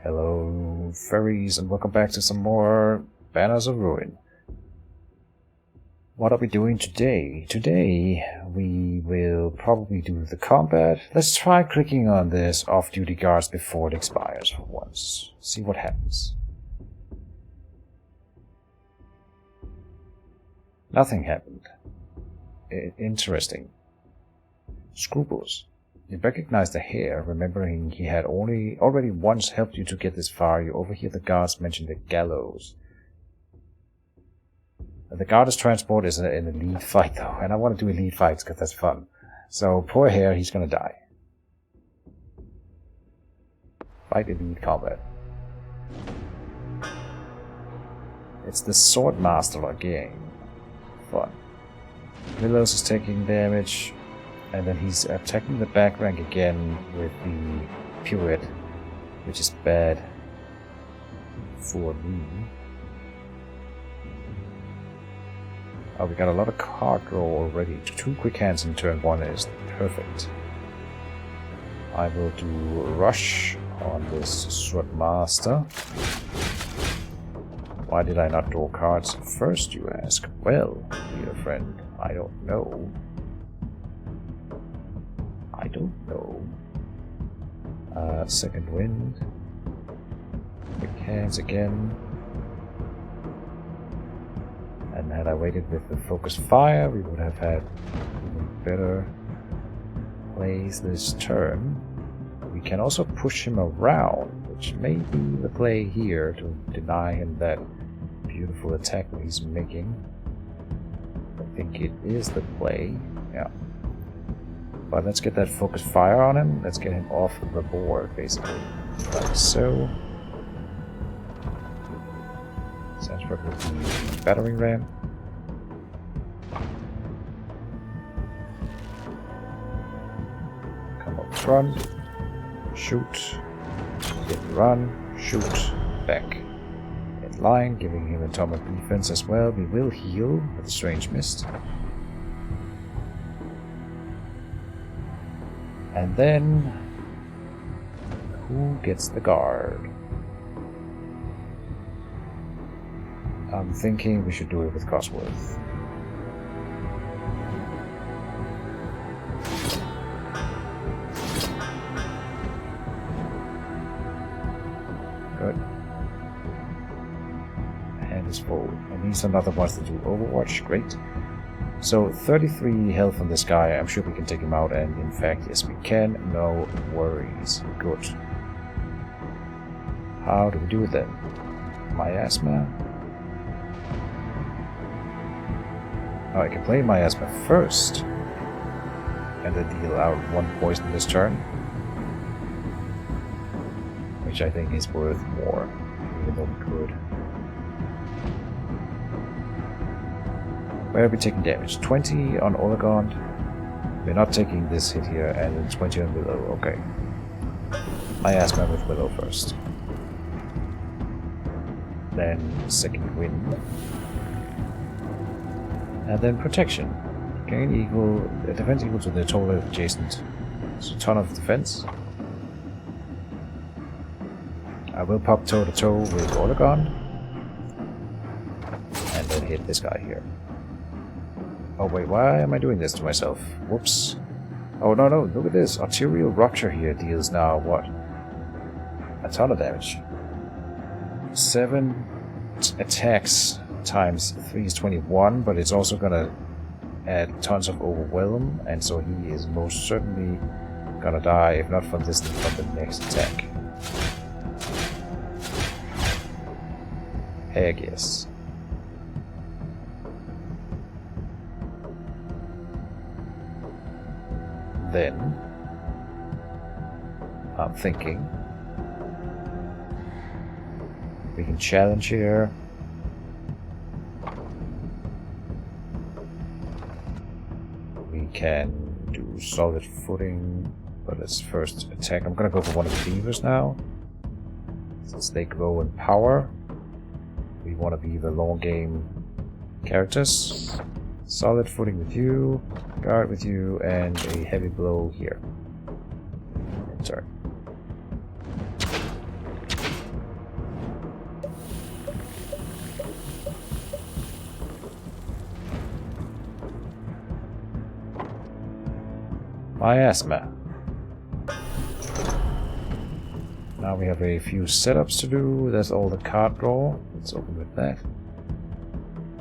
Hello, furries, and welcome back to some more Banners of Ruin. What are we doing today? Today, we will probably do the combat. Let's try clicking on this off-duty guards before it expires for once. See what happens. Nothing happened. Interesting. Scruples. You recognize the hair, remembering he had already once helped you to get this far. You overhear the guards mention the gallows. The guard's transport is an elite fight, though, and I want to do elite fights because that's fun. So, poor hair, he's gonna die. Fight elite combat. It's the sword master again. Fun. Willows is taking damage. And then he's attacking the back rank again with the pirouette, which is bad for me. Oh, we got a lot of card draw already. 2 quick hands in turn 1 is perfect. I will do rush on this sword master. Why did I not draw cards first, you ask? Well, dear friend, I don't know. Second wind. Quick hands again. And had I waited with the focus fire, we would have had even better plays this turn. We can also push him around, which may be the play here to deny him that beautiful attack that he's making. I think it is the play. Yeah. But let's get that focus fire on him. Let's get him off the board, basically. Like so. Sandsburg with the battering ram. Come up front. Shoot. Hit and run. Shoot. Back. In line, giving him atomic defense as well. We will heal with a strange mist. And then, who gets the guard? I'm thinking we should do it with Cosworth. Good. Hand is full. And these are not the ones that do Overwatch. Great. So 33 health on this guy, I'm sure we can take him out, and in fact, yes we can, no worries. Good. How do we do it then? Miasma? Oh, I can play Miasma first, and then deal out 1 poison this turn, which I think is worth more, even though we could. Where are we taking damage? 20 on Olegond. We're not taking this hit here, and then 20 on Willow. Okay. Miasma with Willow first. Then second wind. And then protection. Gain equal defense equal to the total adjacent. So ton of defense. I will pop toe to toe with Olegond. And then hit this guy here. Oh wait, why am I doing this to myself? Whoops. Oh no, look at this. Arterial rupture here deals now what? A ton of damage. 7 attacks times 3 is 21, but it's also gonna add tons of overwhelm, and so he is most certainly gonna die, if not from this, then from the next attack. Heck yes. Then, I'm thinking we can challenge here. We can do solid footing, but let's first attack. I'm gonna go for one of the beavers now, since they grow in power. We want to be the long game characters. Solid footing with you, guard with you, and a heavy blow here. Turn. miasma. Now we have a few setups to do. That's all the card draw. Let's open with that.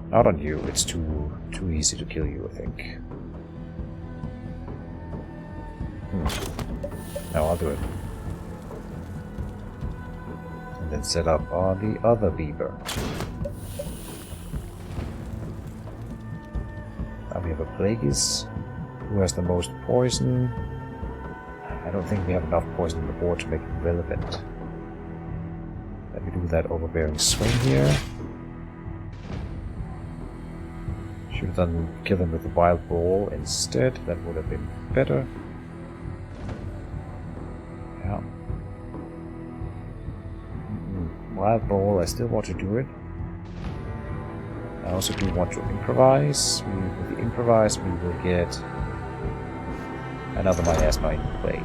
Not on you. It's too easy to kill you, I think. No, I'll do it. And then set up on the other beaver. Now we have a Plagueis, who has the most poison. I don't think we have enough poison on the board to make it relevant. Let me do that overbearing swing here. Should have done kill him with the wild ball instead. That would have been better. Yeah. Wild ball, I still want to do it. I also do want to improvise. With the improvise, we will get another miasma in play.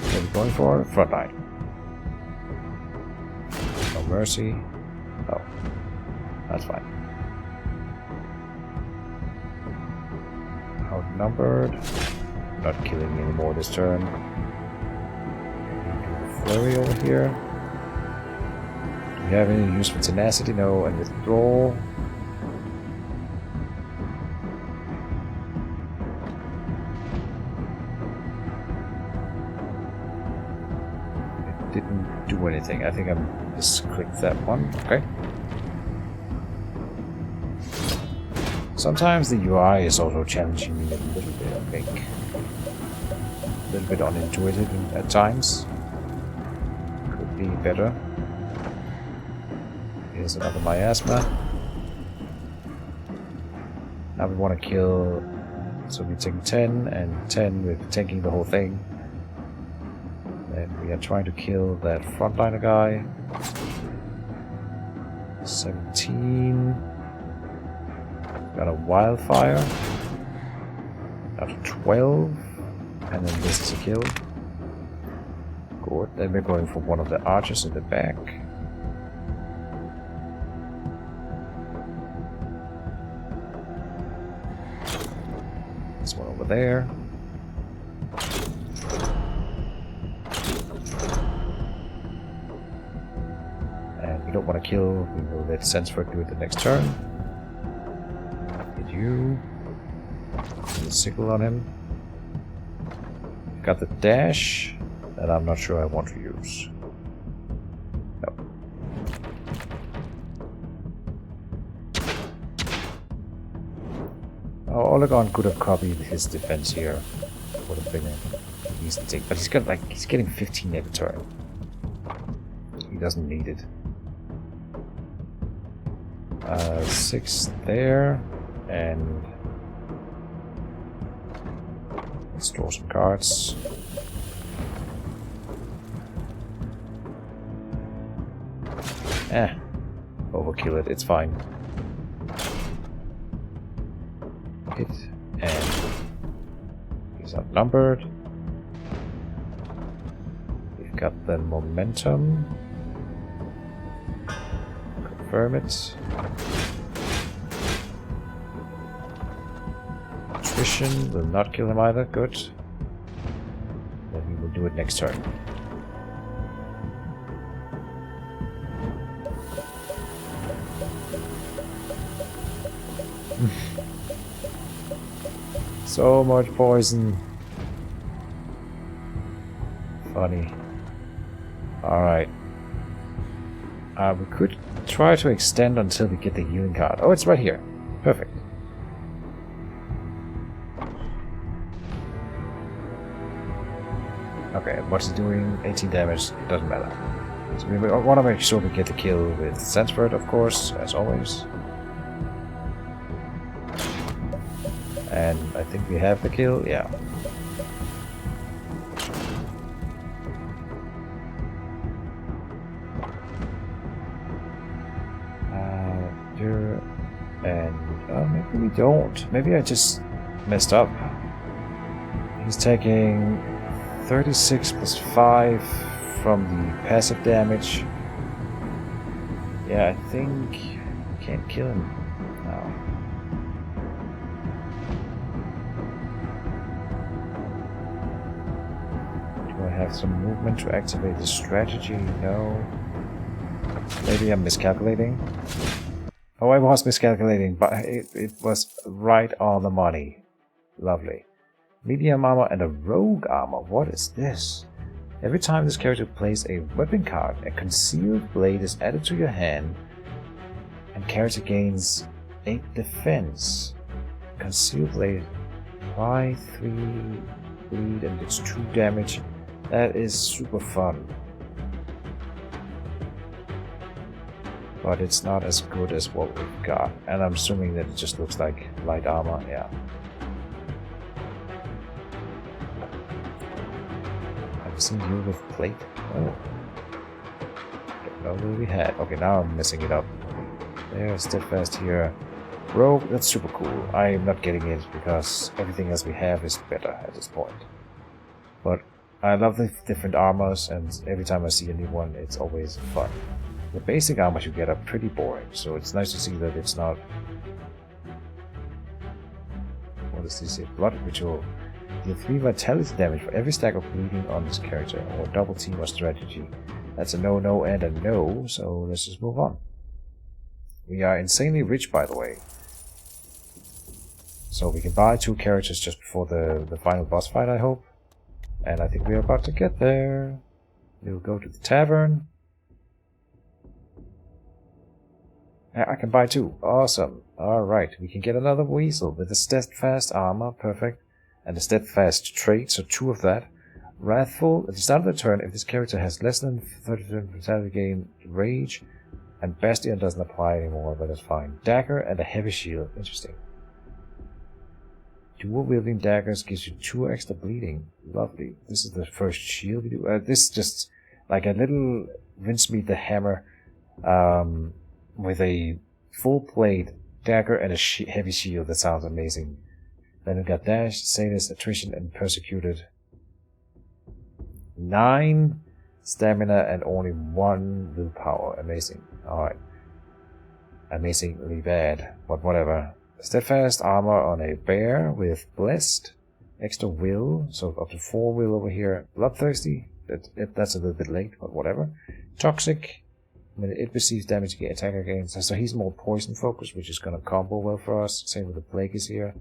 What are we going for? Frontline. No mercy. Oh, that's fine. Outnumbered. Not killing anymore this turn. Flurry over here. Do we have any use for tenacity? No. And withdrawal. It didn't do anything. I think I just clicked that one. Okay. Sometimes the UI is also challenging me a little bit, I think. A little bit unintuitive at times. Be better. Here's another miasma. Now we want to kill, so we take 10 and 10 with tanking the whole thing. And we are trying to kill that frontliner guy. 17. Got a wildfire. Out of 12. And then this is a kill. Good. Then we're going for one of the archers in the back. This one over there. And we don't want to kill. We will let Sensford do it the next turn. Hit you. Put a sickle on him. Got the dash. That I'm not sure I want to use. No. Oh, Olegon could have copied his defense here. Would have been an easy thing. But he's getting 15 every turn. He doesn't need it. 6 there, and let's draw some cards. Overkill it, it's fine. Hit, and he's outnumbered. We've got the momentum. Confirm it. Attrition will not kill him either, good. Then we will do it next turn. So much poison. Funny. Alright. We could try to extend until we get the healing card. Oh, it's right here. Perfect. Okay, what's it doing? 18 damage. Doesn't matter. So we want to make sure we get the kill with Sensford, of course, as always. And I think we have the kill, yeah. And maybe we don't. Maybe I just messed up. He's taking 36 plus 5 from the passive damage. Yeah, I think Can't kill him now. Do I have some movement to activate the strategy? No. Maybe I'm miscalculating. Oh, I was miscalculating, but it was right on the money. Lovely. Medium armor and a rogue armor. What is this? Every time this character plays a weapon card, a concealed blade is added to your hand, and character gains 8 defense. Concealed blade, apply 3 bleed, and it's 2 damage. That is super fun. But it's not as good as what we've got. And I'm assuming that it just looks like light armor, yeah. Have you seen you with plate? Oh. Don't know what we had. Okay, now I'm messing it up. There's steadfast here. Rogue, that's super cool. I'm not getting it because everything else we have is better at this point. But I love the different armors, and every time I see a new one, it's always fun. The basic armors you get are pretty boring, so it's nice to see that it's not... What is this here? Blood Ritual. Deal 3 vitality damage for every stack of bleeding on this character, or double team or strategy. That's a no, and a no, so let's just move on. We are insanely rich, by the way. So we can buy 2 characters just before the final boss fight, I hope. And I think we're about to get there. We'll go to the tavern. I can buy 2. Awesome. Alright, we can get another weasel with the steadfast armor. Perfect. And the steadfast trait, so 2 of that. Wrathful. At the start of the turn, if this character has less than 30% vitality gain, rage, and Bastion doesn't apply anymore, but that's fine. Dagger and a heavy shield. Interesting. Dual wielding daggers gives you 2 extra bleeding. Lovely. This is the first shield we do. This is just like a little Rincemeat the Hammer with a full plate dagger and a heavy shield. That sounds amazing. Then we got Dash, Sadist, Attrition, and Persecuted. 9 stamina and only 1 willpower. Amazing. Alright. Amazingly bad, but whatever. Steadfast armor on a bear with Blessed. Extra will, so up to 4 will over here. Bloodthirsty. That's a little bit late, but whatever. Toxic. When it receives damage, attacker gains. So he's more poison focused, which is going to combo well for us. Same with the Plague is here.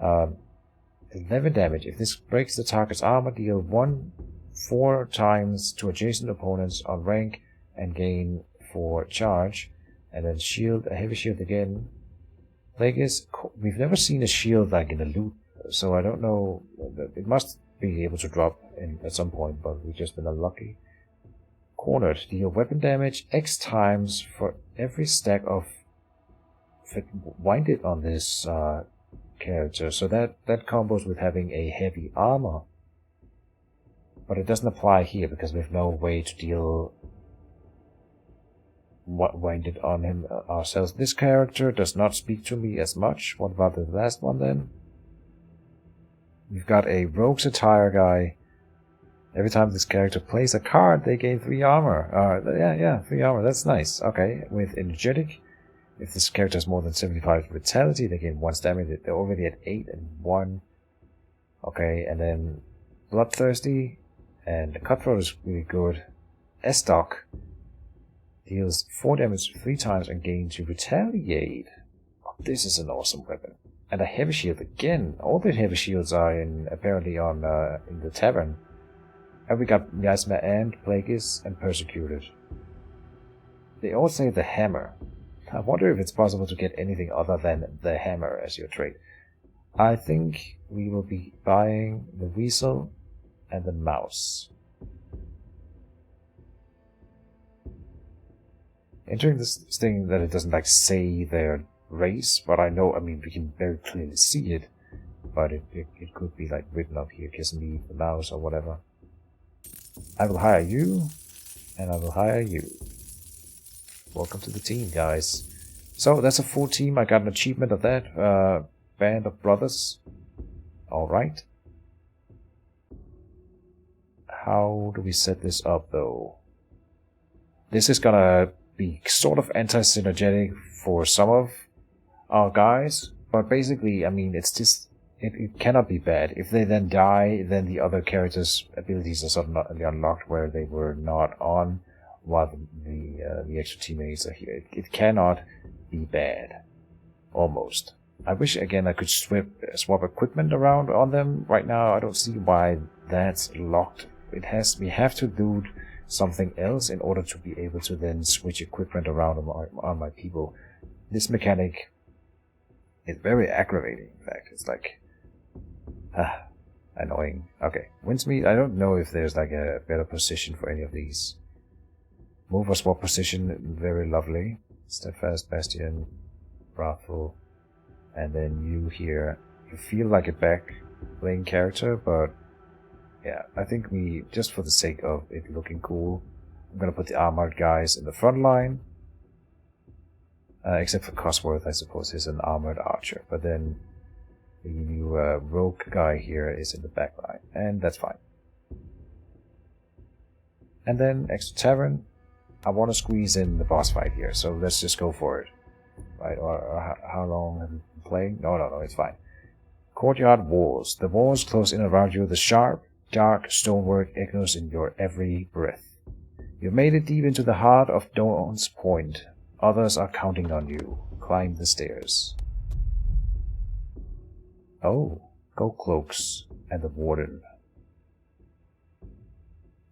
11 damage. If this breaks the target's armor, deal 1 4 times to adjacent opponents on rank and gain 4 charge. And then shield, a heavy shield again. Plague is, we've never seen a shield like in a loot, so I don't know. It must be able to drop in at some point, but we've just been unlucky. Cornered, deal weapon damage X times for every stack of winded on this character, so that combos with having a heavy armor. But it doesn't apply here because we have no way to deal winded on him ourselves. This character does not speak to me as much. What about the last one then? We've got a rogue satire guy. Every time this character plays a card, they gain 3 armor. Yeah, 3 armor. That's nice. Okay, with energetic, if this character has more than 75 vitality, they gain 1 stamina. They're already at 8 and 1. Okay, and then bloodthirsty, and the cutthroat is really good. Estoc deals 4 damage 3 times and gains you retaliate. Oh, this is an awesome weapon. And a heavy shield again. All the heavy shields are apparently on in the tavern. And we got Miasma and Plagueis and Persecuted. They all say the hammer. I wonder if it's possible to get anything other than the hammer as your trait. I think we will be buying the weasel and the mouse. Entering this thing that it doesn't like say their race, but I mean we can very clearly see it, but it could be like written up here, kiss me, the mouse or whatever. I will hire you, and I will hire you. Welcome to the team, guys. So that's a full team. I got an achievement of that. Band of brothers. Alright. How do we set this up though? This is gonna be sort of anti-synergetic for some of our guys, but basically, I mean, it's just it cannot be bad. If they then die, then the other characters' abilities are suddenly unlocked where they were not on, while the extra teammates are here. It cannot be bad, almost. I wish again I could swap equipment around on them. Right now, I don't see why that's locked. We have to do something else in order to be able to then switch equipment around on my people. This mechanic is very aggravating. In fact, it's like annoying. Okay, Windsmeet. I don't know if there's like a better position for any of these. Move or swap position, very lovely. Steadfast, Bastion, Wrathful, and then you here. You feel like a back lane character, but yeah, I think we, just for the sake of it looking cool, I'm gonna put the armored guys in the front line. Except for Cosworth, I suppose, he's an armored archer, but then the new rogue guy here is in the back line, and that's fine. And then extra tavern. I want to squeeze in the boss fight here, so let's just go for it. Right, or how long have you been playing? No, it's fine. Courtyard walls. The walls close in around you. The sharp, dark stonework echoes in your every breath. You've made it deep into the heart of Dawn's Point. Others are counting on you. Climb the stairs. Oh, Gold Cloaks and the Warden.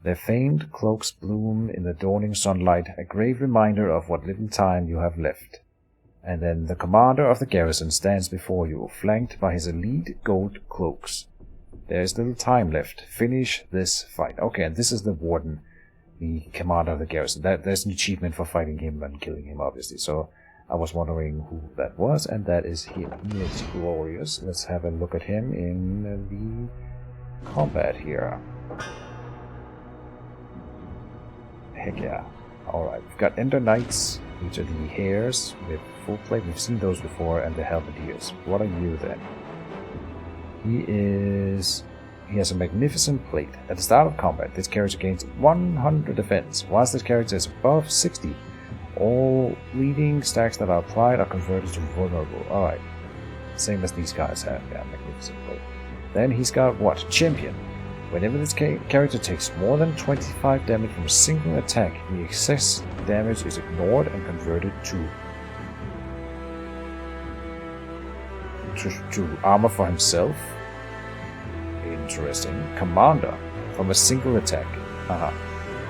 Their faint cloaks bloom in the dawning sunlight, a grave reminder of what little time you have left. And then the commander of the garrison stands before you, flanked by his elite gold cloaks. There is little time left. Finish this fight. Okay, and this is the Warden, the commander of the garrison. There's an achievement for fighting him and killing him, obviously. So I was wondering who that was, and that is him. He is glorious. Let's have a look at him in the combat here. Heck yeah. Alright, we've got Ender Knights, which are the hares with full plate. We've seen those before, and the halberdiers. What are you then? He has a magnificent plate. At the start of combat, this character gains 100 defense, whilst this character is above 60. All leading stacks that are applied are converted to vulnerable. Alright. Same as these guys have. Yeah, magnificent plate. Then he's got what? Champion. Whenever this character takes more than 25 damage from a single attack, the excess damage is ignored and converted to armor for himself. Interesting. Commander. From a single attack.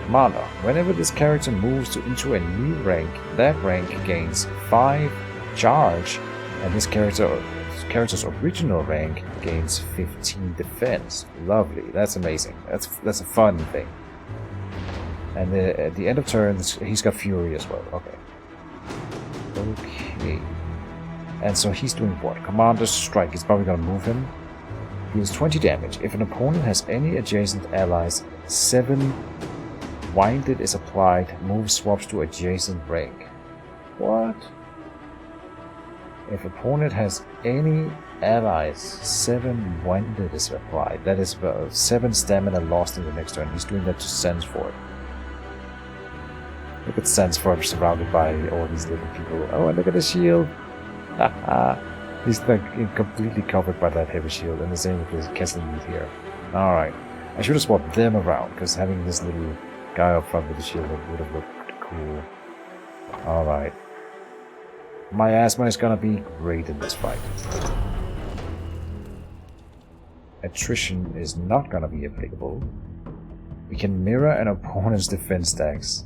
Commander. Whenever this character moves into a new rank, that rank gains 5 charge, and this character's original rank gains 15 defense. Lovely. That's amazing. That's a fun thing. And at the end of turns, he's got Fury as well. Okay. And so he's doing what? Commander's Strike. It's probably going to move him. Deals 20 damage. If an opponent has any adjacent allies, 7 Winded is applied. Move swaps to adjacent rank. What? If opponent has any allies, 7 Winded is applied. That is 7 stamina lost in the next turn. He's doing that to Sansford. Look at Sansford surrounded by all these little people. Oh, and look at the shield! He's like completely covered by that heavy shield, and the same with this Kesselmead here. Alright. I should have swapped them around, because having this little guy up front with the shield would have looked cool. Alright. Miasma is gonna be great in this fight. Attrition is not gonna be applicable. We can mirror an opponent's defense stacks.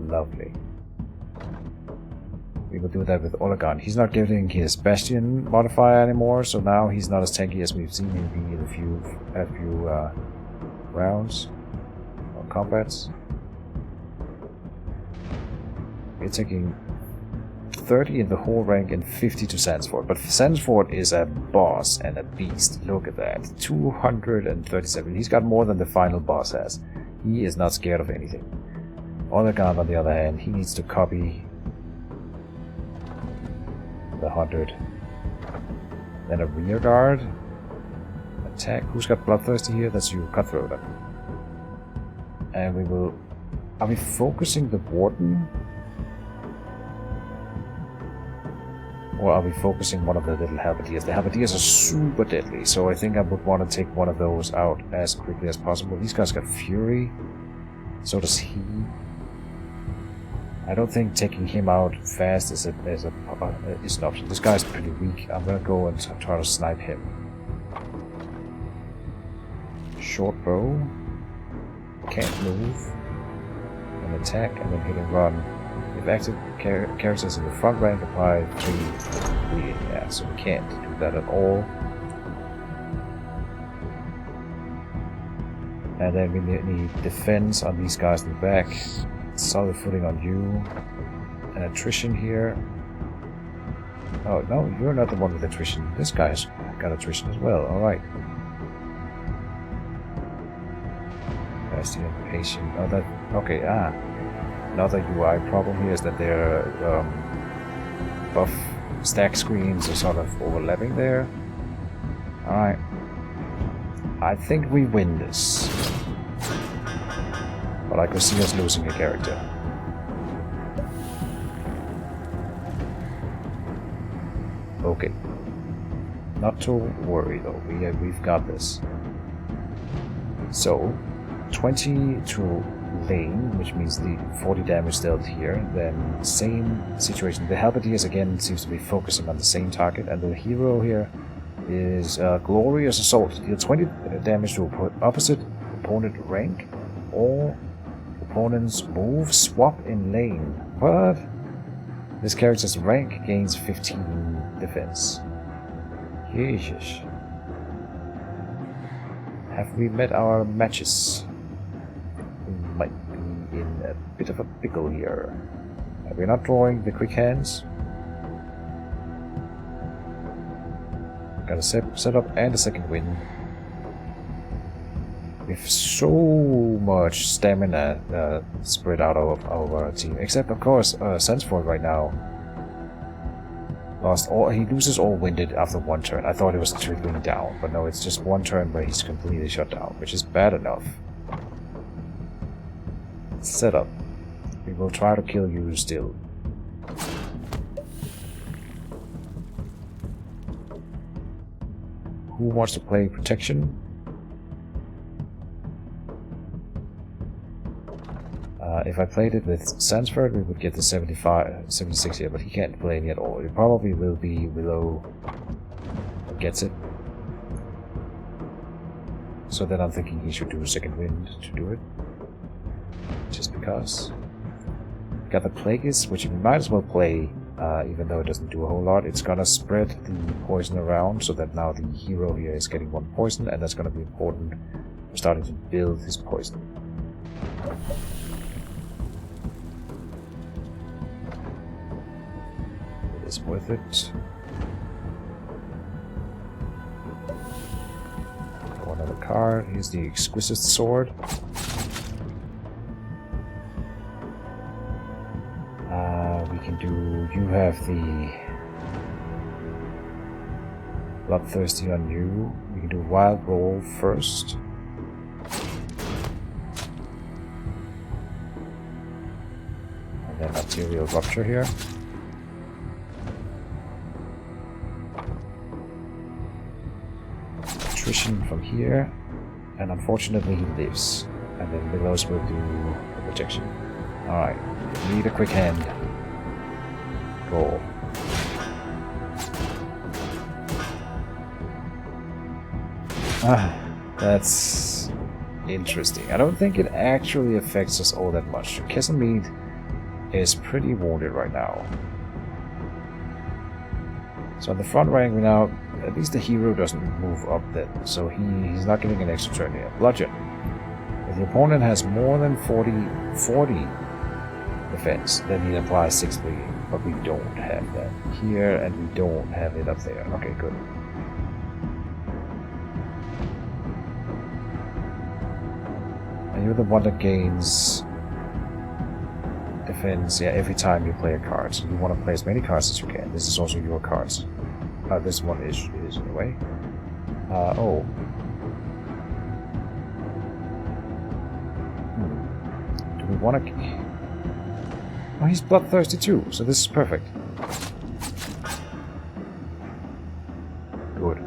Lovely. We will do that with Olegan. He's not getting his Bastion modifier anymore, so now he's not as tanky as we've seen him be in a few rounds or combats. We're taking 30 in the whole rank and 50 to Sansford. But Sansford is a boss and a beast. Look at that. 237. He's got more than the final boss has. He is not scared of anything. Olegan, on the other hand, he needs to copy the 100. Then a rear guard. Attack. Who's got Bloodthirsty here? That's you, Cutthroat. And we will... Are we focusing the Warden? Or are we focusing one of the little halberdiers? The halberdiers are super deadly, so I think I would want to take one of those out as quickly as possible. These guys got fury. So does he. I don't think taking him out fast is an option. This guy's pretty weak. I'm gonna go and try to snipe him. Short bow. Can't move. And attack, and then hit and run. If active characters in the front rank apply 3 bleeding, yeah, so we can't do that at all. And then we need defense on these guys in the back, solid footing on you, and attrition here. Oh no, you're not the one with attrition. This guy's got attrition as well. All right. That's the impatient. Oh, that okay. Another UI problem here is that their buff stack screens are sort of overlapping there. Alright. I think we win this. But I could see us losing a character. Okay. Not to worry though, we've got this. So, 20 to lane, which means the 40 damage dealt here, then same situation. The halberdiers again seems to be focusing on the same target, and the hero here is Glorious Assault. Deal 20 damage to opposite opponent rank, or opponent's move swap in lane. What? This character's rank gains 15 defense. Jesus. Have we met our matches? Might be in a bit of a pickle here. We're not drawing the quick hands. Got a set up and a second wind. We have so much stamina spread out of our team, except of course Sansford right now lost all. He loses all winded after one turn. I thought it was trickling down, but no, it's just one turn where he's completely shut down, which is bad enough. Setup. We will try to kill you still. Who wants to play protection? If I played it with Sansford, we would get the 76 here, but he can't play any at all. It probably will be Willow who gets it. So then I'm thinking he should do a second wind to do it. Just because. Got the Plagueis, which we might as well play, even though it doesn't do a whole lot. It's gonna spread the poison around, so that now the hero here is getting 1 poison, and that's gonna be important for starting to build his poison. It is worth it. Another card. Here's the Exquisite Sword. We can do. You have the Bloodthirsty on you. We can do Wild Roll first. And then Arterial Rupture here. Attrition from here. And unfortunately he lives. And then Milos will do the protection. Alright. Need a quick hand. Roll. That's interesting. I don't think it actually affects us all that much. Kesselmead is pretty wounded right now. So in the front rank we now, at least the hero doesn't move up then, so he's not getting an extra turn here. Bludgeon. If the opponent has more than 40 defense, then he applies 6 bleeding. But we don't have that here, and we don't have it up there. Okay, good. And you're the one that gains defense, yeah, every time you play a card. So you want to play as many cards as you can. This is also your cards. This one is anyway. Oh. Do we want to... Oh, he's bloodthirsty too, so this is perfect. Good.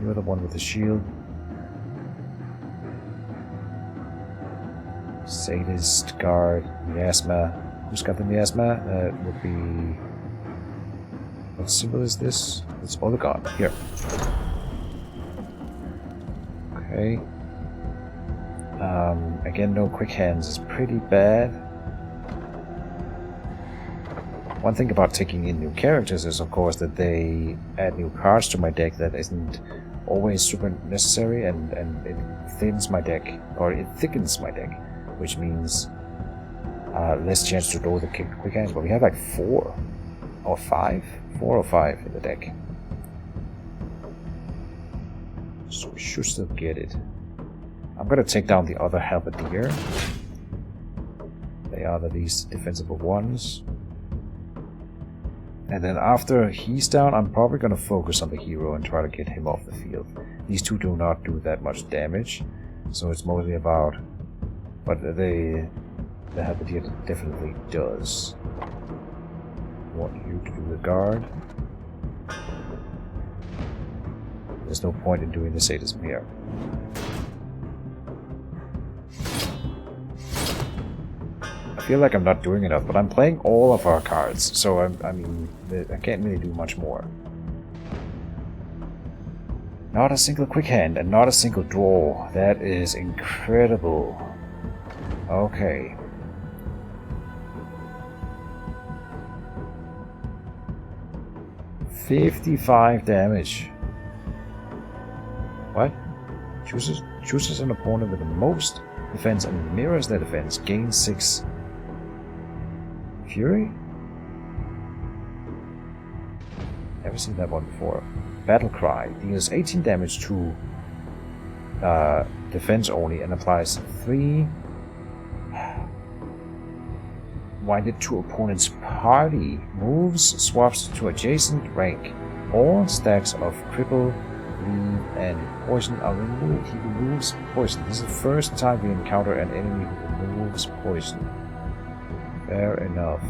You're the one with the shield. Sadist, guard, miasma. Who's got the miasma? That would be... What symbol is this? It's Oligon. Here. Okay. Again, no quick hands is pretty bad. One thing about taking in new characters is, of course, that they add new cards to my deck that isn't always super necessary, and it thins my deck, or it thickens my deck, which means less chance to draw the quick hands. But we have like 4 or 5 in the deck, so we should still get it. I'm gonna take down the other halberdier. They are the least defensible ones. And then after he's down, I'm probably gonna focus on the hero and try to get him off the field. These two do not do that much damage, so it's mostly about what the halberdier definitely does. I want you to do the guard. There's no point in doing the sadism here. I feel like I'm not doing enough, but I'm playing all of our cards, so I mean, I can't really do much more. Not a single quick hand and not a single draw. That is incredible. Okay. $55 damage. What? Chooses an opponent with the most defense and mirrors their defense. Gains 6 Fury? Never seen that one before. Battle Cry deals 18 damage to defense only and applies 3 winded to opponent's party. Moves swaps to adjacent rank. All stacks of cripple, bleed, and poison are removed. He removes poison. This is the first time we encounter an enemy who removes poison. Fair enough.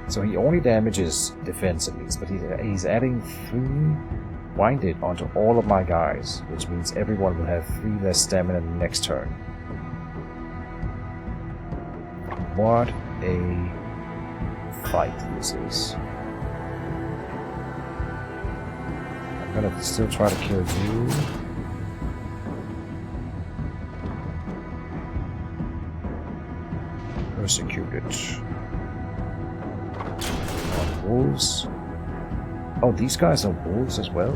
So he only damages defense at least, but he's adding 3 winded onto all of my guys, which means everyone will have 3 less stamina next turn. What a fight this is. I'm gonna still try to kill you. Persecuted. On wolves. Oh, these guys are wolves as well?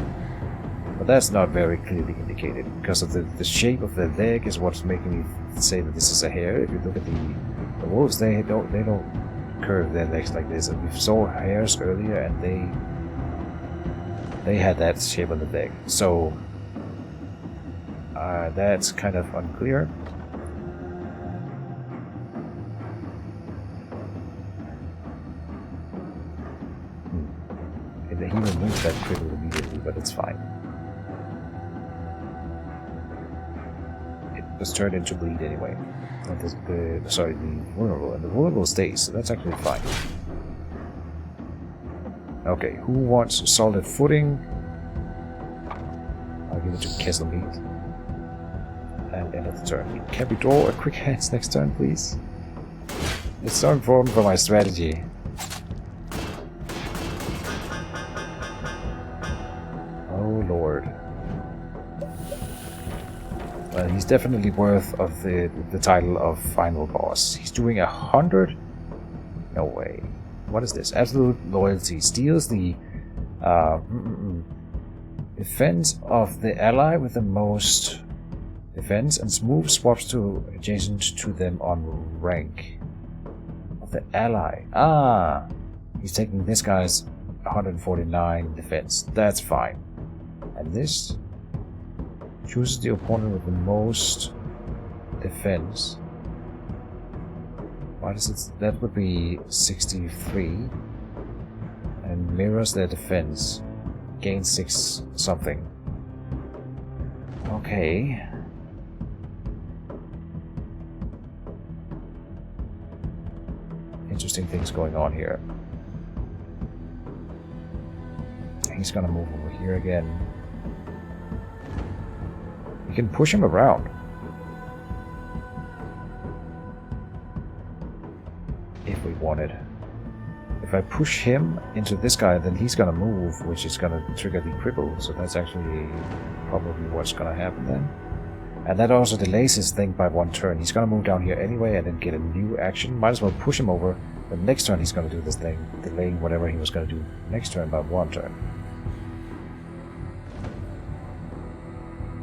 But that's not very clearly indicated, because of the shape of the leg is what's making me say that this is a hare. If you look at the wolves, they don't curve their legs like this. And we saw hares earlier, and they had that shape on the leg. So that's kind of unclear. He removed that cripple immediately, but it's fine. It was turned into bleed anyway. Sorry, the vulnerable. And the vulnerable stays, so that's actually fine. Okay, who wants solid footing? I'll give it to Kesselmeat. And end of the turn. Can we draw a quick hands next turn, please? It's so important for my strategy. Lord. Well, he's definitely worth of the title of final boss. He's doing 100. No way. What is this? Absolute loyalty steals the defense of the ally with the most defense, and smooth swaps to adjacent to them on rank of the ally. Ah, he's taking this guy's 149 defense. That's fine. And this chooses the opponent with the most defense. Why does it? That would be 63. And mirrors their defense. Gain 6 something. Okay. interesting things going on here. He's gonna move over here again. We can push him around. If we wanted. If I push him into this guy, then he's gonna move, which is gonna trigger the cripple, so that's actually probably what's gonna happen then. And that also delays his thing by 1 turn. He's gonna move down here anyway and then get a new action. Might as well push him over. The next turn he's gonna do this thing, delaying whatever he was gonna do next turn by 1 turn.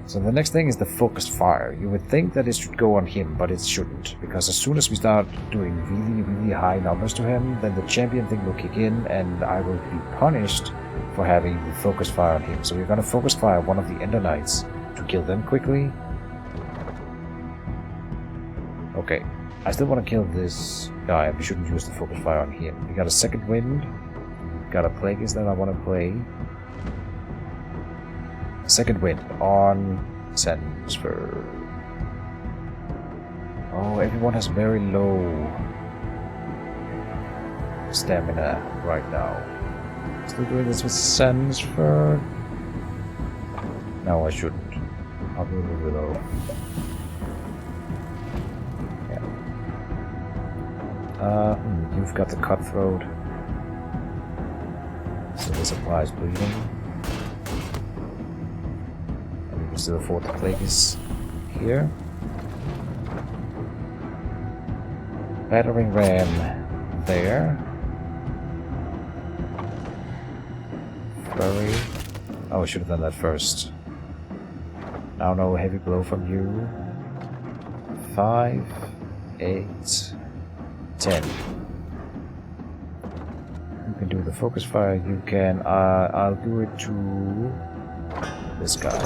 So the next thing is the focused fire. You would think that it should go on him, but it shouldn't. Because as soon as we start doing really high numbers to him, then the champion thing will kick in and I will be punished for having the focused fire on him. So we're gonna focus fire one of the Ender Knights to kill them quickly. Okay, I still want to kill this guy. We shouldn't use the focus fire on him. We got a second wind. Got a Plagueis that I want to play. Second wind on Sandsford. Oh, everyone has very low stamina right now. Still doing this with Sandsford? No, I shouldn't. I'll do it with Willow. You've got the Cutthroat. So this applies bleeding. And we can still afford the Plagueis here. Battering Ram there. Flurry. Oh, I should have done that first. Now no heavy blow from you. 5, 8, 10. You can do the focus fire. You can. I'll do it to this guy.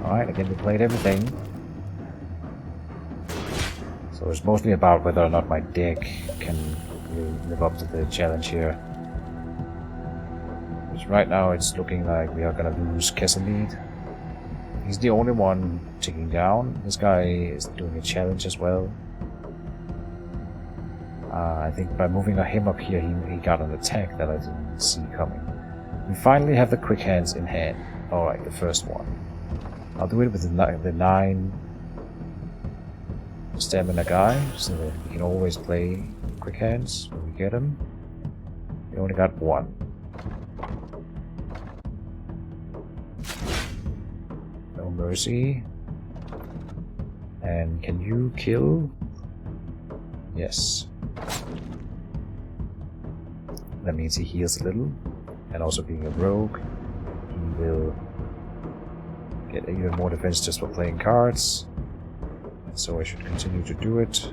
Alright, again, we played everything. So it's mostly about whether or not my deck can really live up to the challenge here. Because right now it's looking like we are gonna lose Kesselmead. He's the only one ticking down. This guy is doing a challenge as well. I think by moving him up here, he got an attack that I didn't see coming. We finally have the quick hands in hand. Alright, the first one. I'll do it with the 9 stamina guy, so that we can always play quick hands when we get him. We only got 1. No mercy. And can you kill? Yes. That means he heals a little. And also being a rogue, he will get even more defense just for playing cards. So I should continue to do it.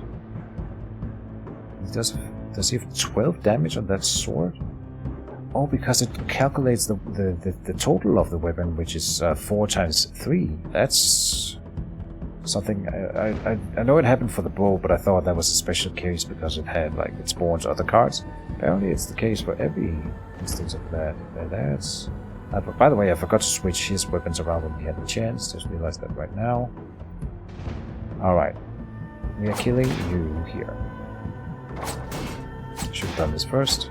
Does he have 12 damage on that sword? Oh, because it calculates the total of the weapon, which is 4 times 3. That's something. I know it happened for the bow, but I thought that was a special case because it had, like, it spawns other cards. Apparently it's the case for every instance of that. That's... by the way, I forgot to switch his weapons around when we had the chance. Just realized that right now. Alright. We are killing you here. Should have done this first.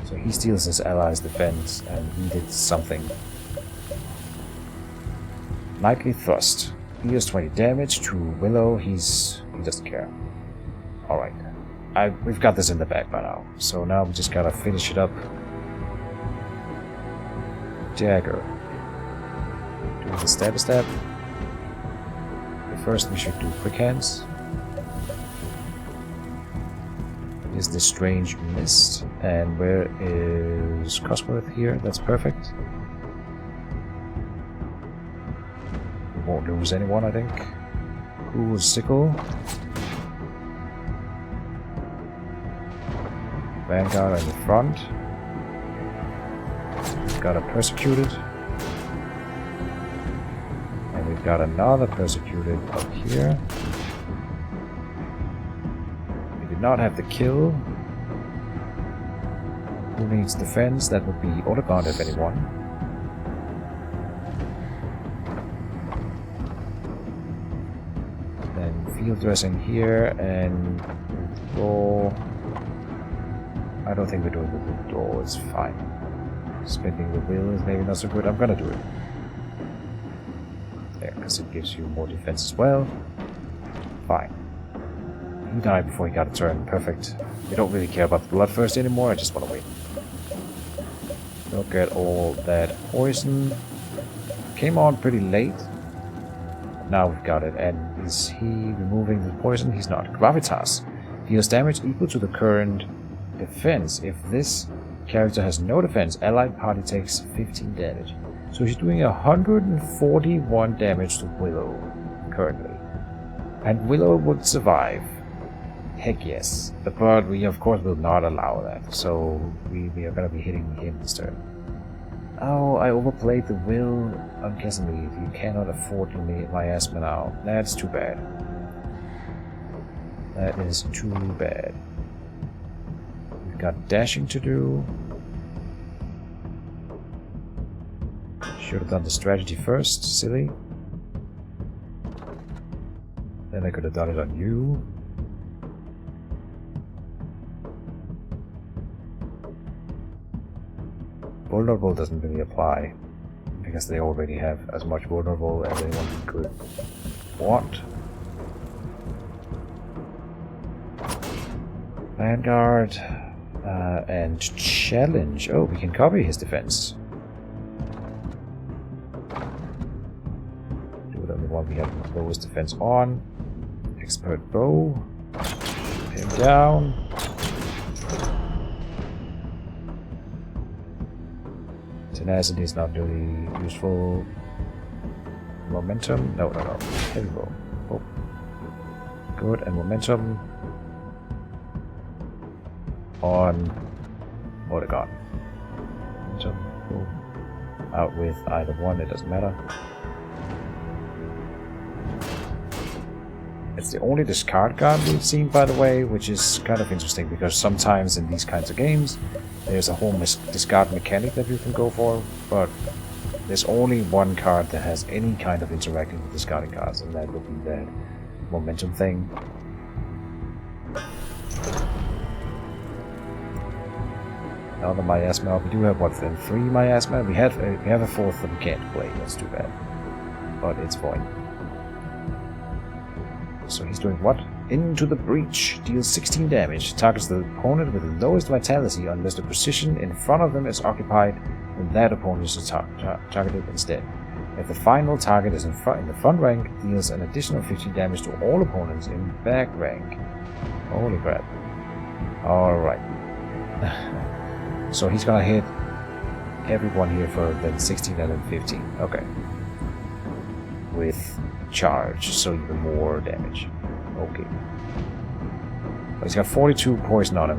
So he steals his allies' defense, and he did something. Knightly Thrust. He deals 20 damage to Willow. He doesn't care. Alright. We've got this in the bag by now. So now we just gotta finish it up. Dagger. Do the stab. But first we should do quick hands. Is this strange mist? And where is Cosworth here? That's perfect. We won't lose anyone, I think. Cool sickle. Vanguard in the front. We've got a persecuted. And we've got another persecuted up here. We did not have the kill. Who needs defense? That would be Odegaard if anyone. field dressing here and withdraw. I don't think we're doing the withdrawal, it's fine. Spending the will is maybe not so good. I'm gonna do it. There, because it gives you more defense as well. Fine. He died before he got a turn. Perfect. We don't really care about the bloodthirst anymore. I just want to win. Don't get all that poison. Came on pretty late. Now we've got it. And is he removing the poison? He's not. Gravitas. Deals damage equal to the current defense. If this character has no defense, allied party takes 15 damage. So he's doing 141 damage to Willow currently. And Willow would survive. Heck yes. But we of course will not allow that. So we are going to be hitting him this turn. Oh, I overplayed the will unpleasantly. You cannot afford to miasma now. That's too bad. That is too bad. We've got dashing to do. Should have done the strategy first, silly. Then I could have done it on you. Vulnerable doesn't really apply, because they already have as much vulnerable as anyone could want. Vanguard and challenge. Oh, we can copy his defense. Do it on the one we have the lowest defense on. Expert bow. Pin him down. Tenacity is not really useful. Momentum. No. Heavy bow. Oh. Good. And momentum on Mordegon. Momentum. Boom. Out with either one. It doesn't matter. It's the only discard card we've seen, by the way, which is kind of interesting because sometimes in these kinds of games there's a whole discard mechanic that you can go for, but there's only one card that has any kind of interacting with discarding cards, and that would be that momentum thing. Now the miasma, we do have what then? 3 miasma? We have a 4th that we can't play, that's too bad. But it's fine. So he's doing what? Into the breach. Deals 16 damage. Targets the opponent with the lowest vitality unless the position in front of them is occupied and that opponent is targeted instead. If the final target is in the front rank, deals an additional 15 damage to all opponents in back rank. Holy crap. Alright. So he's gonna hit everyone here for then 16 and then 15. Okay. With charge, so even more damage. Okay. But he's got 42 poison on him.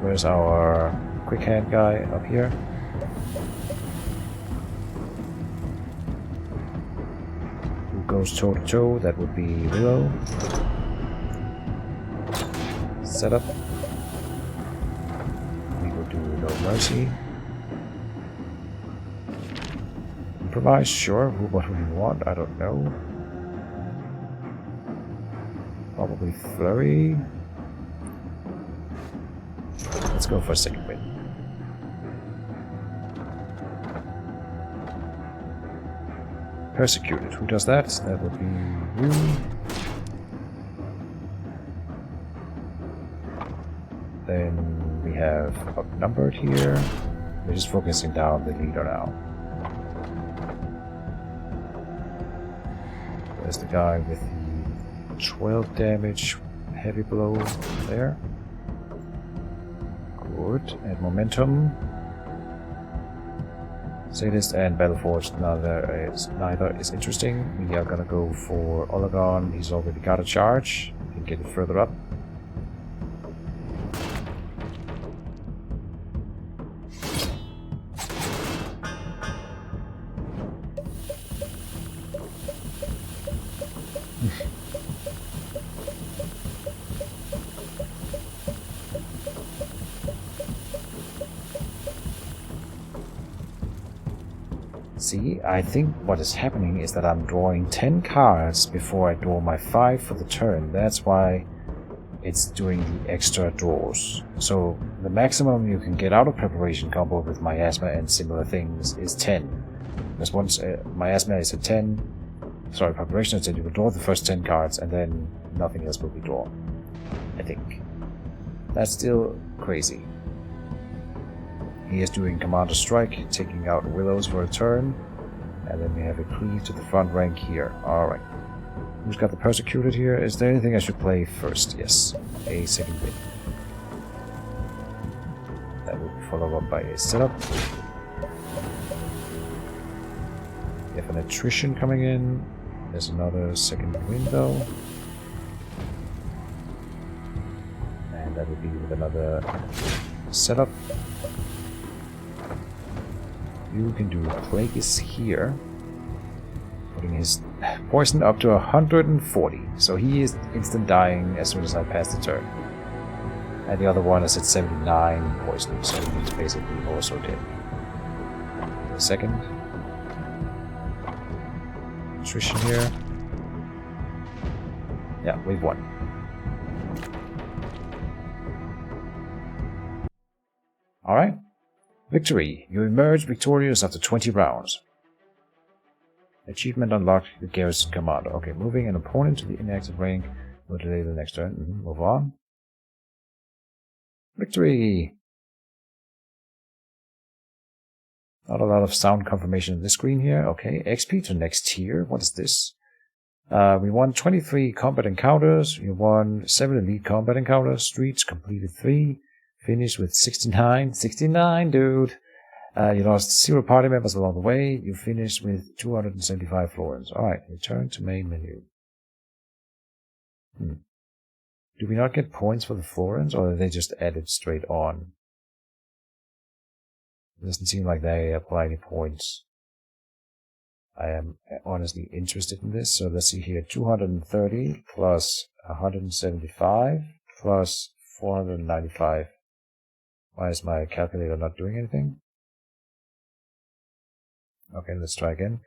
Where's our quick hand guy up here? Who goes toe to toe? That would be Willow. Setup. We will do no mercy. Improvise, sure. What would we want? I don't know. Probably flurry. Let's go for a second win. Persecuted. Who does that? That would be you. Then we have outnumbered here. We're just focusing down the leader now. There's the guy with the 12 damage heavy blow there. Good. And momentum. Sadist and Battleforged neither is interesting. We are gonna go for Olagon. He's already got a charge. We can get it further up. See, I think what is happening is that I'm drawing 10 cards before I draw my 5 for the turn. That's why it's doing the extra draws. So the maximum you can get out of preparation combo with miasma and similar things is 10. Because once miasma is at 10, sorry, preparation is 10, you will draw the first 10 cards and then nothing else will be drawn. I think. That's still crazy. He is doing Commander Strike, taking out Willows for a turn, and then we have a cleave to the front rank here. Alright. Who's got the Persecuted here? Is there anything I should play first? Yes. A second win. That will be followed up by a setup. We have an attrition coming in. There's another second window. And that will be with another setup. You can do Plagueis here, putting his poison up to 140, so he is instant dying as soon as I pass the turn. And the other one is at 79 poison, so he's basically also dead. The second. Attrition here. Yeah, we've won. Alright. Victory! You emerge victorious after 20 rounds. Achievement unlocked, the Garrison Commander. Okay, moving an opponent to the inactive rank will delay the next turn. Move on. Victory! Not a lot of sound confirmation on this screen here. Okay, XP to next tier. What is this? We won 23 combat encounters. We won 7 elite combat encounters. Streets completed 3. Finished with 69. 69, dude! You lost 0 party members along the way. You finished with 275 florins. Alright, return to main menu. Do we not get points for the florins, or are they just added straight on? It doesn't seem like they apply any points. I am honestly interested in this. So let's see here. 230 plus 175 plus 495. Why is my calculator not doing anything? Okay, let's try again.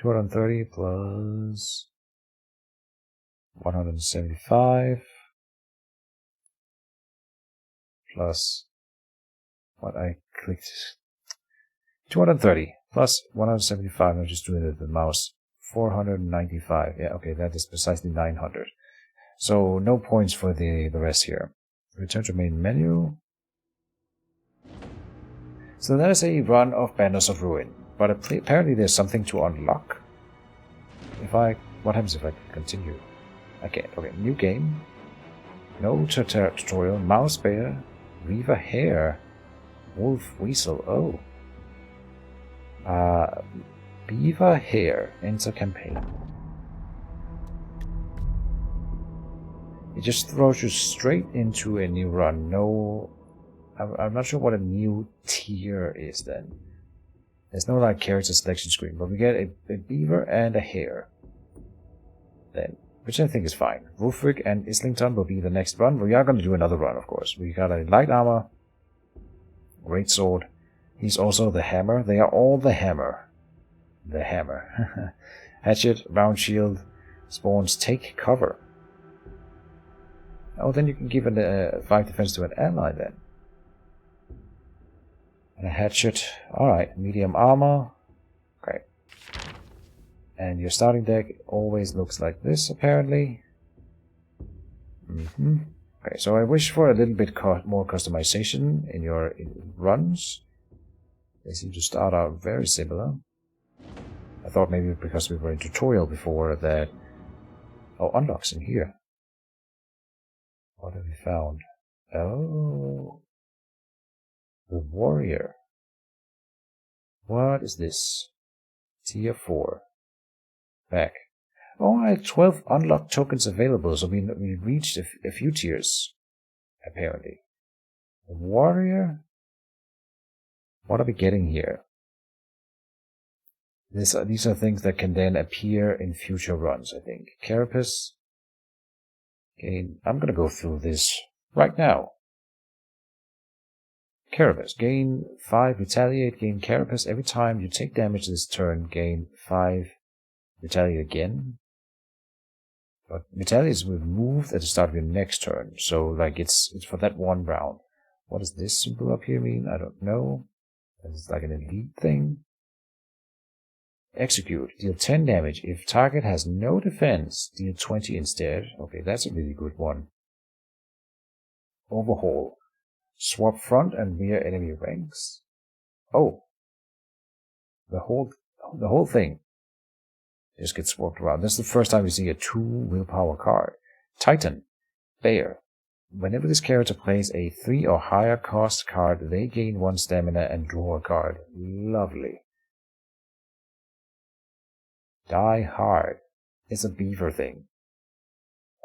230 plus 175 plus what I clicked. 230 plus 175. I'm just doing it with the mouse. 495. Yeah, okay, that is precisely 900. So no points for the rest here. Return to main menu. So that is a run of Banners of Ruin, but apparently there's something to unlock. What happens if I continue? I can't. Okay, new game. No tutorial. Mouse Bear. Reaver Hare. Wolf Weasel. Oh. Beaver Hare. Enter campaign. It just throws you straight into a new run. No. I'm not sure what a new tier is then. There's no like character selection screen, but we get a beaver and a hare. Then, which I think is fine. Wulfric and Islington will be the next run. We are going to do another run, of course. We got a light armor, great sword. He's also the hammer. They are all the hammer. The hammer. Hatchet, round shield, spawns, take cover. Oh, then you can give a 5 defense to an ally then. And a hatchet. Alright, medium armor. Okay. And your starting deck always looks like this, apparently. Okay, so I wish for a little bit more customization in your runs. They seem to start out very similar. I thought maybe because we were in tutorial before that... Oh, unlocks in here. What have we found? Oh... The warrior. What is this? Tier 4. Back. Oh, I had 12 unlocked tokens available, so we reached a few tiers, apparently. The warrior? What are we getting here? These are things that can then appear in future runs, I think. Carapace. Okay, I'm gonna go through this right now. Carapace. Gain 5 retaliate, gain Carapace. Every time you take damage this turn, gain 5 retaliate again. But retaliate is removed at the start of your next turn, so like it's for that one round. What does this symbol up here mean? I don't know. It's like an elite thing. Execute. Deal 10 damage. If target has no defense, deal 20 instead. Okay, that's a really good one. Overhaul. Swap front and rear enemy ranks. Oh. The whole thing just gets swapped around. This is the first time we see a 2 willpower card. Titan. Bear. Whenever this character plays a 3 or higher cost card, they gain 1 stamina and draw a card. Lovely. Die Hard. It's a beaver thing.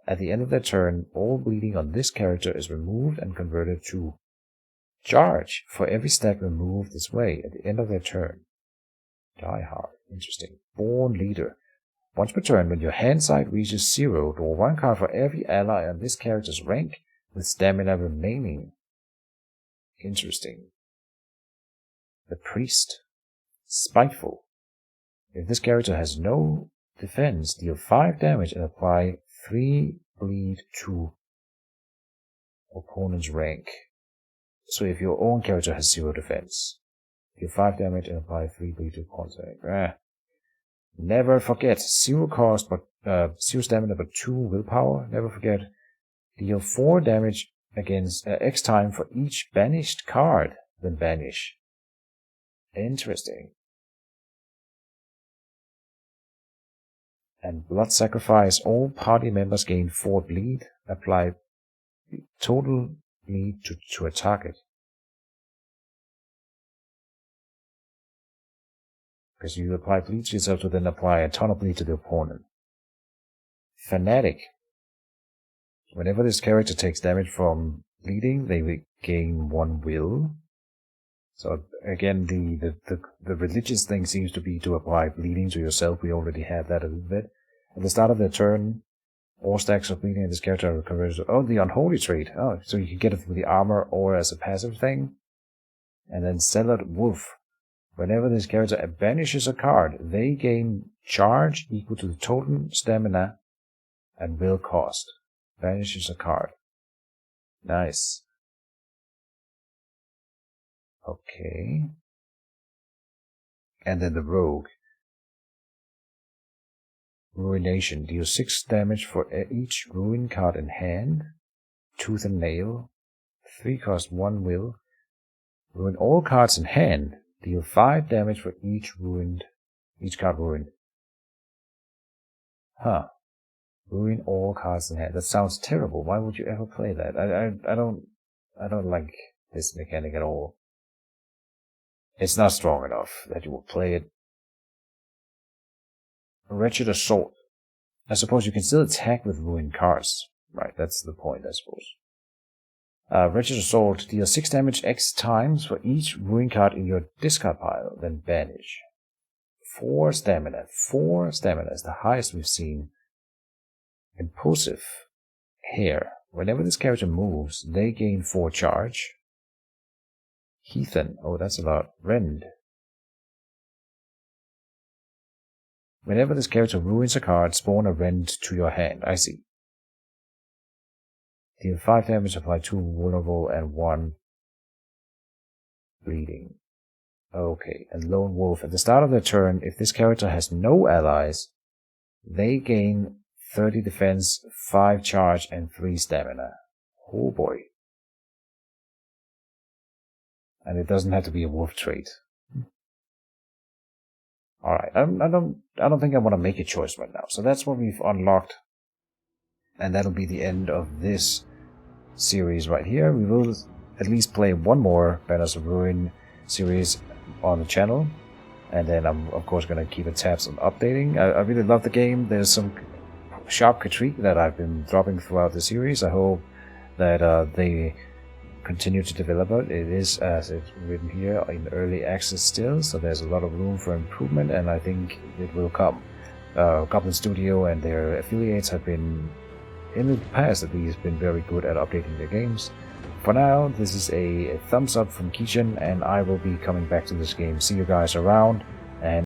At the end of their turn, all bleeding on this character is removed and converted to charge for every stack removed this way at the end of their turn. Die Hard. Interesting. Born Leader. Once per turn, when your hand side reaches 0, draw 1 card for every ally on this character's rank with stamina remaining. Interesting. The Priest. Spiteful. If this character has no defense, deal 5 damage and apply 3 bleed to opponent's rank. So if your own character has 0 defense, deal 5 damage and apply 3 bleed to opponent's rank. Never forget, 0 cost but 0 stamina but 2 willpower. Never forget, deal 4 damage against X time for each banished card, then banish. Interesting. And Blood Sacrifice. All party members gain 4 bleed. Apply total bleed to a target. Because you apply bleed to yourself to then apply a ton of bleed to the opponent. Fanatic. Whenever this character takes damage from bleeding, they will gain 1 will. So again, the religious thing seems to be to apply bleeding to yourself. We already have that a little bit. At the start of their turn, all stacks of bleeding in this character are converted to, the unholy trait. Oh, so you can get it through the armor or as a passive thing. And then Zealot Wolf. Whenever this character banishes a card, they gain charge equal to the total stamina and will cost. Banishes a card. Nice. Okay. And then the Rogue. Ruination. Deal 6 damage for each ruin card in hand. Tooth and Nail. 3 cost 1 will. Ruin all cards in hand. Deal 5 damage for each card ruined. Huh. Ruin all cards in hand. That sounds terrible. Why would you ever play that? I don't like this mechanic at all. It's not strong enough that you will play it. Wretched Assault. I suppose you can still attack with ruined cards. Right, that's the point, I suppose. Wretched Assault. Deal 6 damage X times for each ruin card in your discard pile, then banish. 4 stamina. 4 stamina is the highest we've seen. Impulsive. Hair. Whenever this character moves, they gain 4 charge. Heathen. Oh, that's a lot. Rend. Whenever this character ruins a card, spawn a Rend to your hand. I see. Deal 5 damage, apply 2 vulnerable and 1 bleeding. Okay, and Lone Wolf. At the start of their turn, if this character has no allies, they gain 30 defense, 5 charge, and 3 stamina. Oh boy. And it doesn't have to be a wolf trait. Alright, I don't think I want to make a choice right now. So that's what we've unlocked. And that'll be the end of this series right here. We will at least play one more Banners of Ruin series on the channel. And then I'm of course going to keep a tabs on updating. I really love the game. There's some sharp critique that I've been dropping throughout the series. I hope that they continue to develop it. It is, as it's written here, in early access still, so there's a lot of room for improvement, and I think it will come. Goblin Studio and their affiliates have been, in the past at least, been very good at updating their games. For now, this is a thumbs up from Keejchen, and I will be coming back to this game. See you guys around.